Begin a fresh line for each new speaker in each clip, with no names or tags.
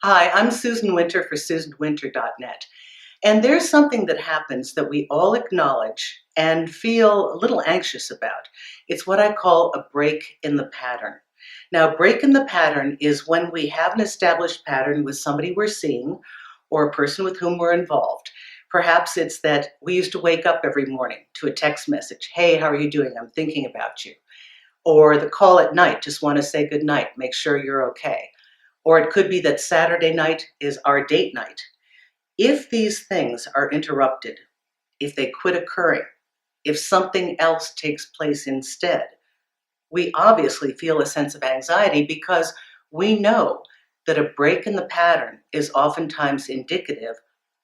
Hi, I'm Susan Winter for SusanWinter.net. And there's something that happens that we all acknowledge and feel a little anxious about. It's what I call a break in the pattern. Now, break in the pattern is when we have an established pattern with somebody we're seeing or a person with whom we're involved. Perhaps it's that we used to wake up every morning to a text message, "Hey, how are you doing? I'm thinking about you." Or the call at night, just want to say good night, make sure you're okay. Or it could be that Saturday night is our date night. If these things are interrupted, if they quit occurring, if something else takes place instead, we obviously feel a sense of anxiety because we know that a break in the pattern is oftentimes indicative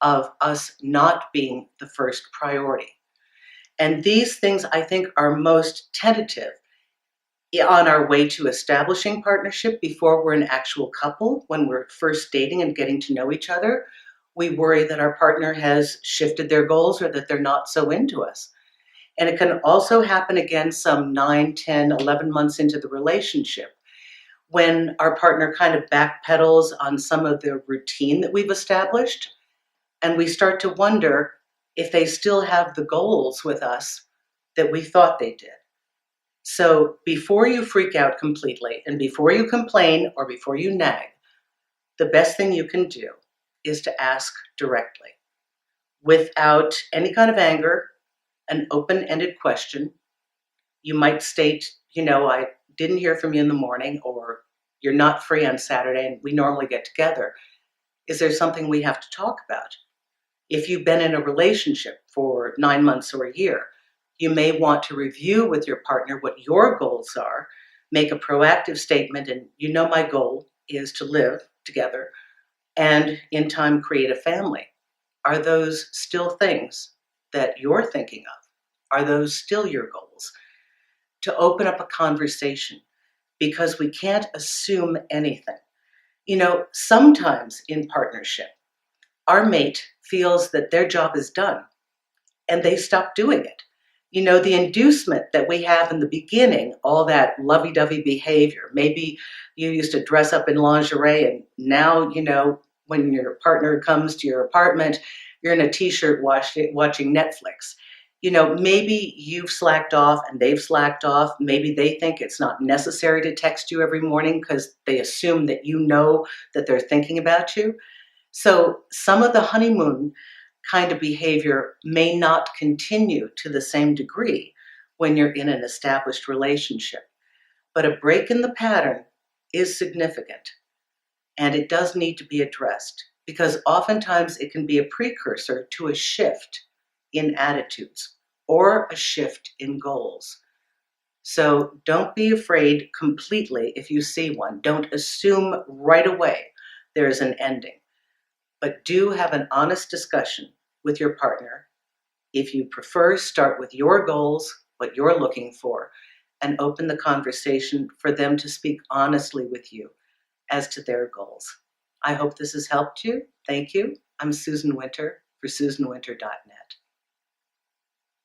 of us not being the first priority. And these things, I think, are most tentative on our way to establishing partnership before we're an actual couple. When we're first dating and getting to know each other, we worry that our partner has shifted their goals or that they're not so into us. And it can also happen again some 9, 10, 11 months into the relationship when our partner kind of backpedals on some of the routine that we've established. And we start to wonder if they still have the goals with us that we thought they did. So before you freak out completely and before you complain or before you nag, the best thing you can do is to ask directly without any kind of anger, an open ended question. You might state, I didn't hear from you in the morning, or you're not free on Saturday and we normally get together. Is there something we have to talk about? If you've been in a relationship for 9 months or a year, you may want to review with your partner what your goals are, make a proactive statement, and my goal is to live together and in time create a family. Are those still things that you're thinking of? Are those still your goals? To open up a conversation because we can't assume anything. Sometimes in partnership, our mate feels that their job is done and they stop doing it. The inducement that we have in the beginning, all that lovey dovey behavior. Maybe you used to dress up in lingerie, and now, when your partner comes to your apartment, you're in a t shirt watching Netflix. Maybe you've slacked off and they've slacked off. Maybe they think it's not necessary to text you every morning because they assume that that they're thinking about you. So some of the honeymoon kind of behavior may not continue to the same degree when you're in an established relationship. But a break in the pattern is significant and it does need to be addressed because oftentimes it can be a precursor to a shift in attitudes or a shift in goals. So don't be afraid completely if you see one. Don't assume right away there's an ending, but do have an honest discussion with your partner. If you prefer, start with your goals, what you're looking for, and open the conversation for them to speak honestly with you as to their goals. I hope this has helped you. Thank you. I'm Susan Winter for SusanWinter.net.